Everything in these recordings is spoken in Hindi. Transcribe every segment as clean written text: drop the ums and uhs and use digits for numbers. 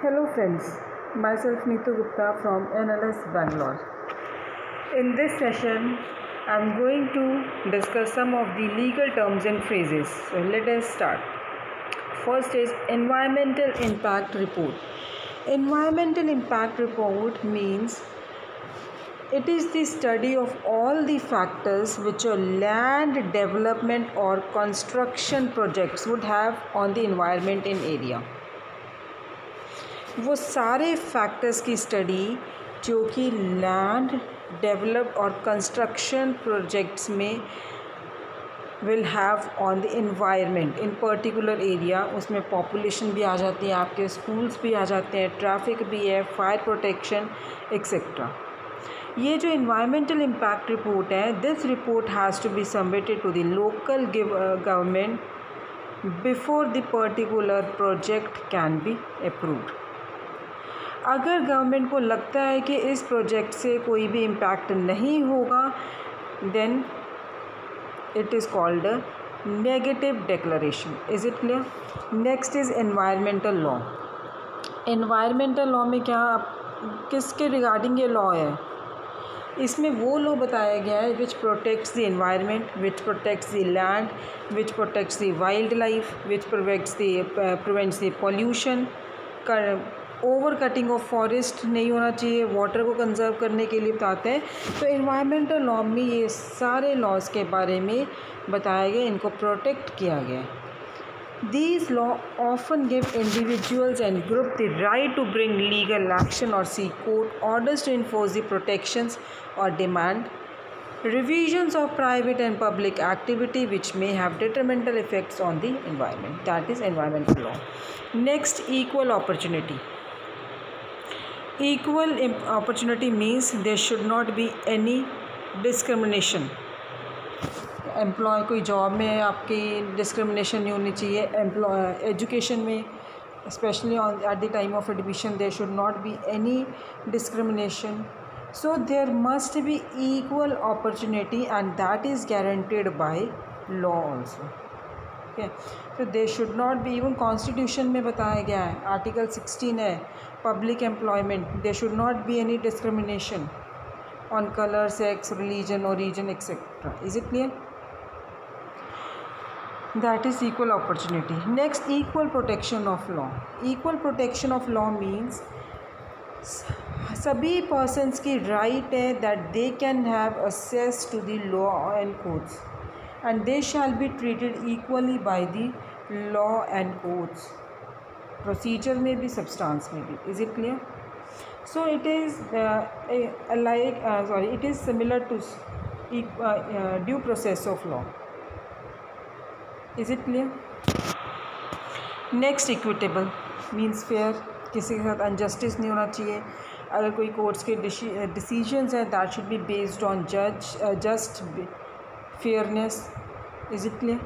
Hello friends, myself Neetu Gupta from NLS Bangalore. In this session, I am going to discuss some of the legal terms and phrases. So let us start. First is Environmental Impact Report. Environmental Impact Report means it is the study of all the factors which a land development or construction projects would have on the environment in area. वो सारे फैक्टर्स की स्टडी जो कि लैंड डेवलप्ड और कंस्ट्रक्शन प्रोजेक्ट्स में will have on the environment in particular area, उसमें पॉपुलेशन भी आ जाती है, आपके स्कूल्स भी आ जाते हैं, ट्रैफिक भी है, फायर प्रोटेक्शन एक्सेट्रा. ये जो इन्वायरमेंटल इम्पैक्ट रिपोर्ट है, this report has to be submitted to the local government before the particular project can be approved. अगर गवर्नमेंट को लगता है कि इस प्रोजेक्ट से कोई भी इम्पैक्ट नहीं होगा, then it is called a negative declaration. Is it clear? Next is environmental law. Environmental law में क्या किसके रिगार्डिंग ये लॉ है? इसमें वो लॉ बताया गया है which protects the environment, which protects the land, which protects the wildlife, which prevents the pollution. Over cutting of forest नहीं होना चाहिए, वाटर को कंजर्व करने के लिए बताते हैं. तो एनवायरमेंटल लॉ में ये सारे लॉज के बारे में बताया गया, इनको प्रोटेक्ट किया गया. These law often give individuals and group the right to bring legal action और seek court orders to enforce the protections और demand revisions of private and public activity which may have detrimental effects on the environment. That is environmental law. Next, equal opportunity. Equal opportunity means there should not be any discrimination. कोई जॉब में आपकी डिस्क्रिमिनेशन नहीं होनी चाहिए. एजुकेशन में especially at the time of admission there should not be any discrimination. So there must be equal opportunity and that is guaranteed by law also. Okay, so there should not be, even constitution में बताया गया है, article 16 है, public employment, there should not be any discrimination on color, sex, religion, origin, etc. Is it clear? That is equal opportunity. Next, equal protection of law. Equal protection of law means सभी पर्सन्स की राइट है that they can have access to the law and courts and they shall be treated equally by the law and courts, procedure में भी सब्सटेंस में भी. Is it clear? So it is it is similar to due process of law. Is it clear? Next, equitable means fair. किसी के साथ अनजस्टिस नहीं होना चाहिए. अगर कोई कोर्ट्स के डिसीजंस हैं that should be based on just fairness. Is it clear?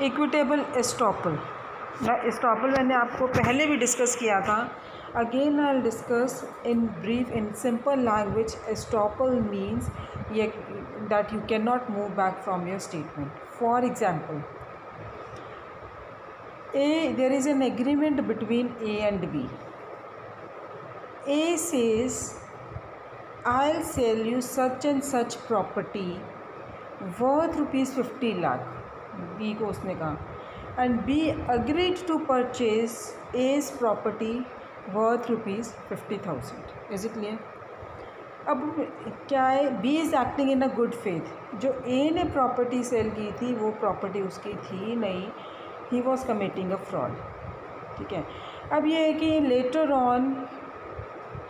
Equitable estoppel. Estoppel मैंने आपको पहले भी डिस्कस किया था. Again I will discuss in brief in simple language. Estoppel means ये that you can not move back from your statement. For example, there is an agreement between A and B. A says, I'll sell you such and such property worth ₹50 lakh. B को उसने कहा, and B agreed to purchase A's property worth ₹50,000. Is it clear? अब क्या है, B is acting in a good faith. जो A ने प्रॉपर्टी सेल की थी वो प्रॉपर्टी उसकी थी नहीं, he was committing a fraud. ठीक है. अब ये है कि later on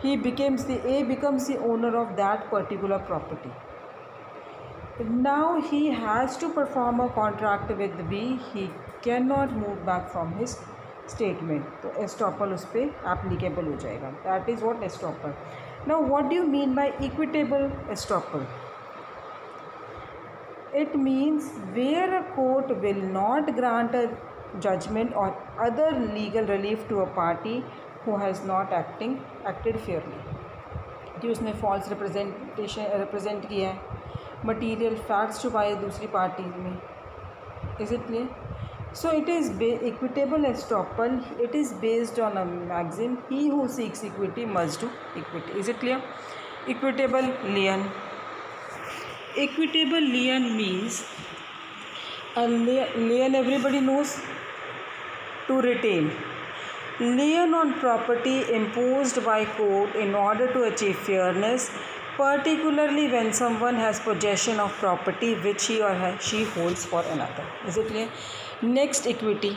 he becomes the owner of that particular property. Now he has to perform a contract with B. He can not move back from his statement. तो एस्टॉपल उस पर एप्लीकेबल हो जाएगा. That is what estoppel. Now what do you mean by equitable estoppel? It means where a court will not grant a judgment or other legal relief to a party who has not acted fairly. कि उसने फॉल्स रिप्रेजेंट किया है, मटीरियल फैक्ट्स छुपाए दूसरी पार्टी में. Is it clear? So it is equitable estoppel. It is based on a maxim: he who seeks equity must do equity. Is it clear? Equitable lien. Equitable lien means a lien everybody knows, to retain. Lien on property imposed by court in order to achieve fairness, particularly when someone has possession of property which he or she holds for another. Is it clear? Next equity,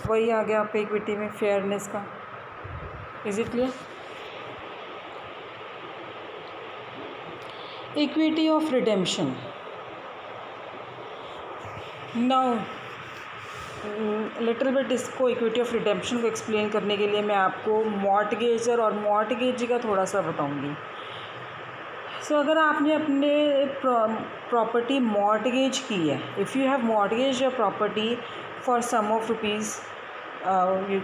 वही आ गया आपका इक्विटी में फेयरनेस का. Is it clear? Equity of redemption. Now little bit इसको इक्विटी ऑफ रिडेम्पशन को एक्सप्लेन करने के लिए मैं आपको मॉर्टगेजर और मॉर्टगेजी का थोड़ा सा बताऊंगी. सो अगर आपने अपने प्रॉपर्टी मॉर्टगेज की है, if you have mortgage your property for some of rupees, you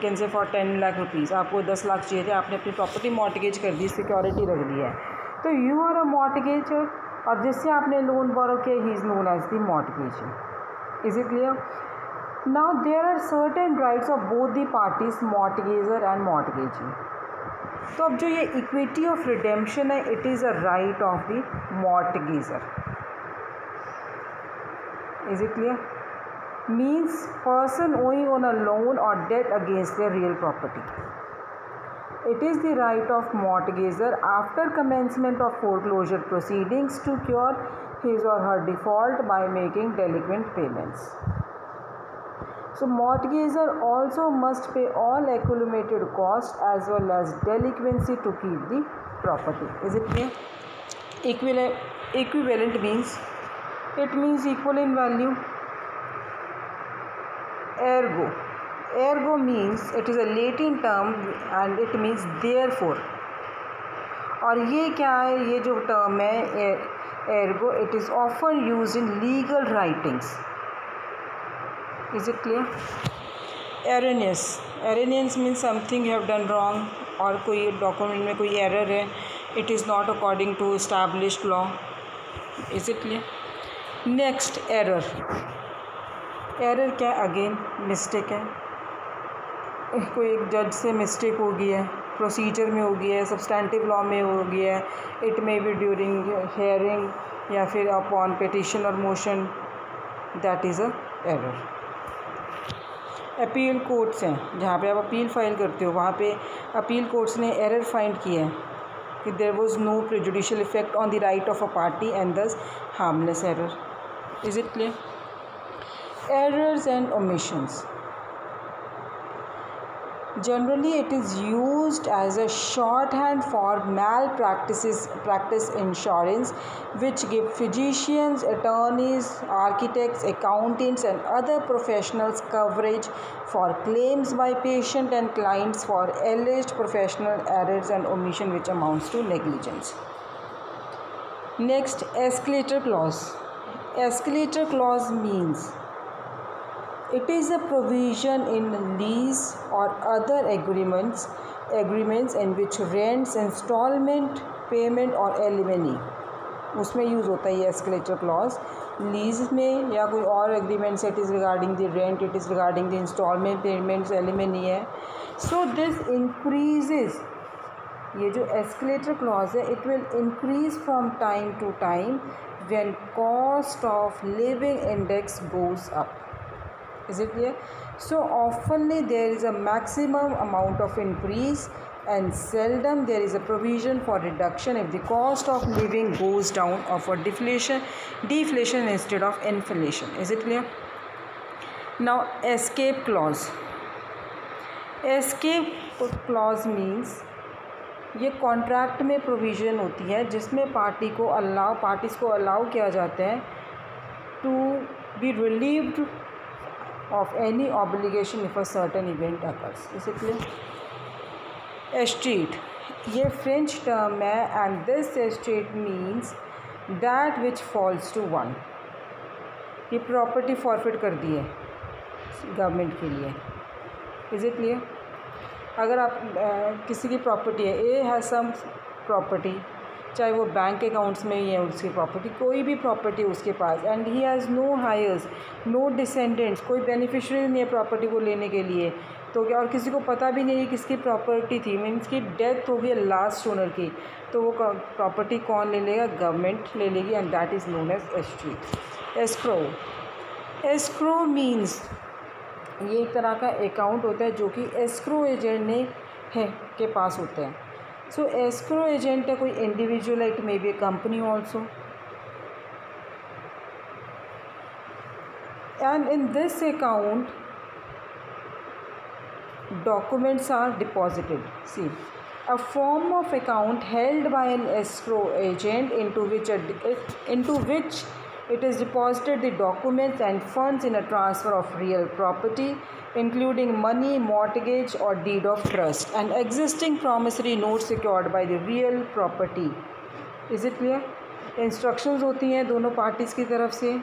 can say for 10 lakh rupees, आपको 10 लाख चाहिए थे, आपने अपनी प्रॉपर्टी मॉर्टगेज कर दी, सिक्योरिटी रख दी है, तो यू आर अ मॉर्टगेजर, और जिससे आपने लोन बोरो किया he is known as the mortgagor. Is it clear? Now there are certain rights of both the parties, mortgagor and mortgagee. तो अब जो ये इक्विटी ऑफ रिडेम्पशन है, it is a right of the mortgagor. Is it clear? Means person owing on a loan और debt against their real property. It is the right of mortgager after commencement of foreclosure proceedings to cure his or her default by making delinquent payments. So mortgager also must pay all accumulated cost as well as delinquency to keep the property. Is it clear? Equivalent means, it means equal in value. Ergo means it is a Latin term and it means therefore. और ये क्या है, ये जो टर्म है ergo, it is often used in legal writings. Is it clear? Erroneous means something you have done wrong, और कोई डॉक्यूमेंट में कोई एरर है, it is not according to established law. Is it clear? Next, error क्या? अगेन मिस्टेक है. कोई एक जज से मिस्टेक हो गई है, प्रोसीजर में हो गई है, सब्सटेंटिव लॉ में हो गई है, it may be during hearing या फिर अपॉन पिटिशन और motion, that is a error. Appeal courts हैं, जहाँ पे आप अपील फाइल करते हो, वहाँ पे अपील कोर्ट्स ने एरर फाइंड किया है कि there was no prejudicial effect on the right of a party and thus harmless error. Is it clear? Errors and omissions. Generally, it is used as a shorthand for practice insurance, which give physicians, attorneys, architects, accountants, and other professionals coverage for claims by patient and clients for alleged professional errors and omission, which amounts to negligence. Next, escalator clause. Escalator clause means it is a provision in lease or other agreements in which rents, installment, payment और alimony, उसमें यूज़ होता है ये escalator clause. लीज में या कोई और agreement, it is regarding the rent, it is regarding the instalment payments, alimony है. सो दिस इंक्रीजेज, ये जो escalator clause है, it will increase from time to time when cost of living index goes up. Is it clear? So oftenly there is a maximum amount of increase and seldom there is a provision for reduction if the cost of living goes down or for deflation instead of inflation. Is it clear? Now escape clause. Escape clause means ये कॉन्ट्रैक्ट में प्रोविज़न होती है जिसमें पार्टीज़ को अलाउ किया जाता है to be relieved of any obligation if a certain event occurs. Is it clear? Estate, ये French term है and this estate means that which falls to one. ये प्रॉपर्टी फॉरफिट कर दी है गवर्नमेंट के लिए. Is it clear? अगर आप किसी की प्रॉपर्टी है, ए हैज़ सम प्रॉपर्टी, चाहे वो बैंक अकाउंट्स में ही है उसकी प्रॉपर्टी, कोई भी प्रॉपर्टी उसके पास, and he has no heirs, no descendants, कोई बेनिफिशियरी नहीं है प्रॉपर्टी को लेने के लिए, तो क्या, और किसी को पता भी नहीं है किसकी प्रॉपर्टी थी, मीन्स की डेथ हो गई लास्ट ओनर की, तो वो प्रॉपर्टी कौन ले लेगा? गवर्नमेंट ले लेगी, and that is known as escrow. Escrow means ये एक तरह का अकाउंट होता है जो कि एस्क्रो एजेंट ने है के पास होता है। सो एस्क्रो एजेंट है कोई individual, it may be A company also, and in this account documents are deposited. See, a form of account held by an escrow agent into which it is deposited the documents and funds in a transfer of real property, including money, mortgage or deed of trust, and existing promissory note secured by the real property. Is it clear? Instructions होती हैं दोनों पार्टीज़ की तरफ से,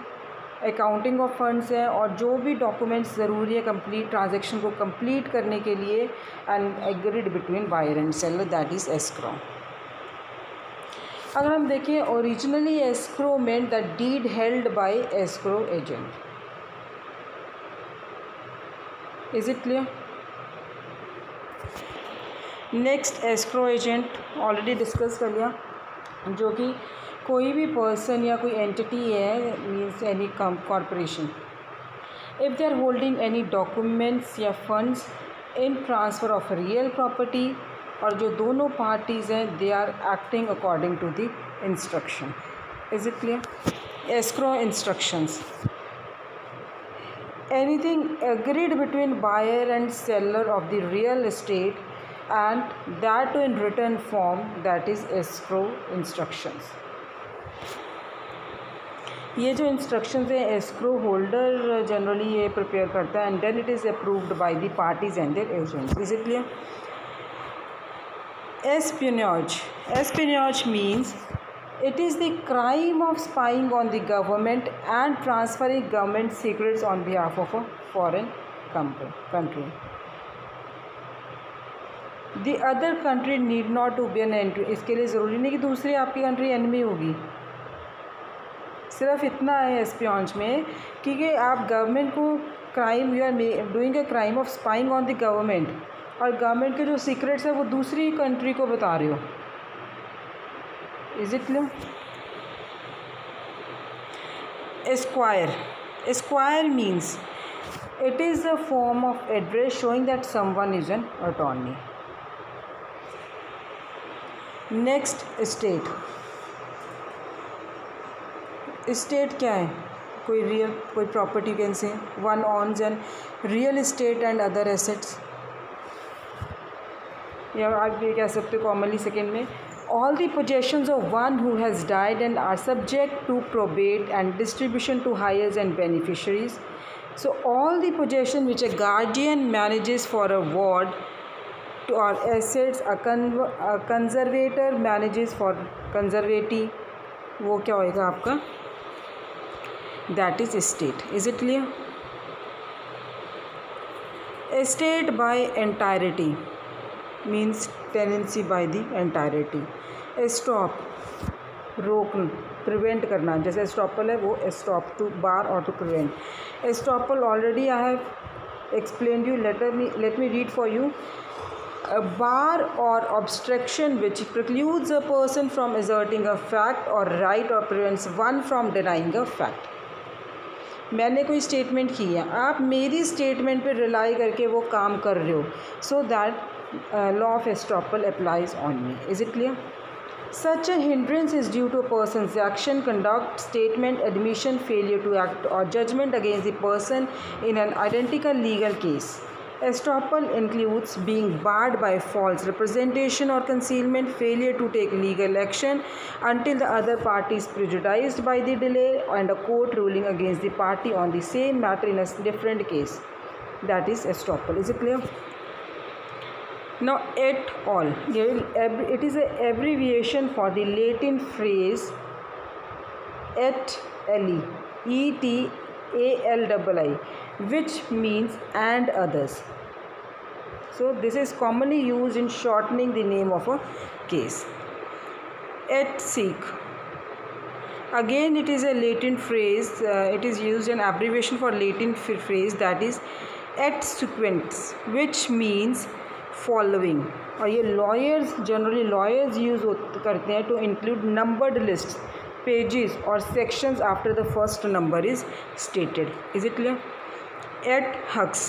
अकाउंटिंग ऑफ फंड्स है, और जो भी डॉक्यूमेंट्स ज़रूरी है कंप्लीट ट्रांजैक्शन को कंप्लीट करने के लिए, and agreed between buyer and seller, that is escrow. अगर हम देखें originally escrow meant the deed held by escrow agent. Is it clear? Next escrow agent already discuss कर लिया, जो कि कोई भी पर्सन या कोई एंटिटी है, means any corporation, if they are holding any documents या funds in transfer of real property, और जो दोनों पार्टीज़ हैं they are acting according to the instruction. Is it clear? Escrow instructions, anything agreed between buyer and seller of the real estate, and that in written form, that is escrow instructions. ये जो इंस्ट्रक्शंस हैं एस्क्रो होल्डर जनरली ये प्रिपेयर करता है, and then it is approved by the parties and their agents. Is it clear? Espionage means it is the crime of spying on the government and transferring government secrets on behalf of a foreign country. The other country need not to be an enemy. इसके लिए ज़रूरी नहीं कि दूसरी आपकी कंट्री एनिमी होगी, सिर्फ इतना है एस्पियोनेज में कि आप गवर्नमेंट को crime, you are doing a crime of spying on the government, और गवर्नमेंट के जो सीक्रेट्स है वो दूसरी कंट्री को बता रहे हो। Is it clear? Esquire means it is a form of address showing that someone is an attorney. Next, estate. Estate क्या है? कोई property, can say one owns and real estate and other assets, या आप ये कह सकते हो कॉमनली सेकेंड में, all the possessions of one who has died and are subject to probate and distribution to heirs and beneficiaries. So all the possession which a guardian manages for a ward to or assets a conservator manages for conservatee, वो क्या होएगा आपका? That is estate. Is it clear? Estate by entirety means tenancy by the entirety. Stop, रोक, प्रिवेंट करना, जैसे एस्टॉपल है वो स्टॉप टू बार और to prevent. Estoppel already I have explain you, let me read for you. A bar or obstruction which precludes a person from asserting a fact or right or prevents one from denying a fact. मैंने कोई स्टेटमेंट की है, आप मेरी स्टेटमेंट पे रिलाई करके वो काम कर रहे हो, so that law of estoppel applies on me. Is it clear? Such a hindrance is due to a person's action, conduct, statement, admission, failure to act or judgment against the person in an identical legal case. Estoppel includes being barred by false representation or concealment, failure to take legal action until the other party is prejudiced by the delay, and a court ruling against the party on the same matter in a different case. That is estoppel. Is it clear? Now, et al. It is an abbreviation for the Latin phrase et ali, E-T-A-L-I, which means and others. So, this is commonly used in shortening the name of a case. et seek. Again, it is a Latin phrase. It is used an abbreviation for Latin phrase, that is et sequens, which means following. और ये जनरली लॉयर्स यूज़ करते हैं to include numbered list, pages और sections after the first number is stated. Is it clear? Et hux.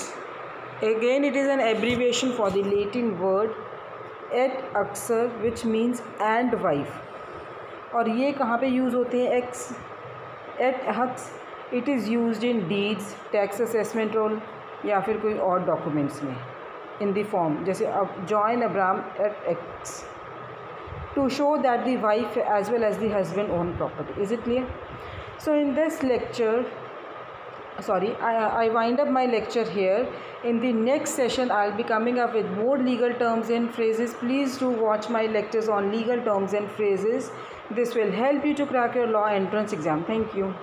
Again, it is an abbreviation for the Latin word et uxor, which means and wife. और ये कहाँ पे यूज़ होते हैं? et hux. It is used in deeds, tax assessment roll या फिर कोई और डॉक्यूमेंट्स में in the form जैसे अब join Abraham et ex to show that the wife as well as the husband own property. Is it clear? So in this lecture, I wind up my lecture here. In the next session, I'll be coming up with more legal terms and phrases. Please do watch my lectures on legal terms and phrases. This will help you to crack your law entrance exam. Thank you.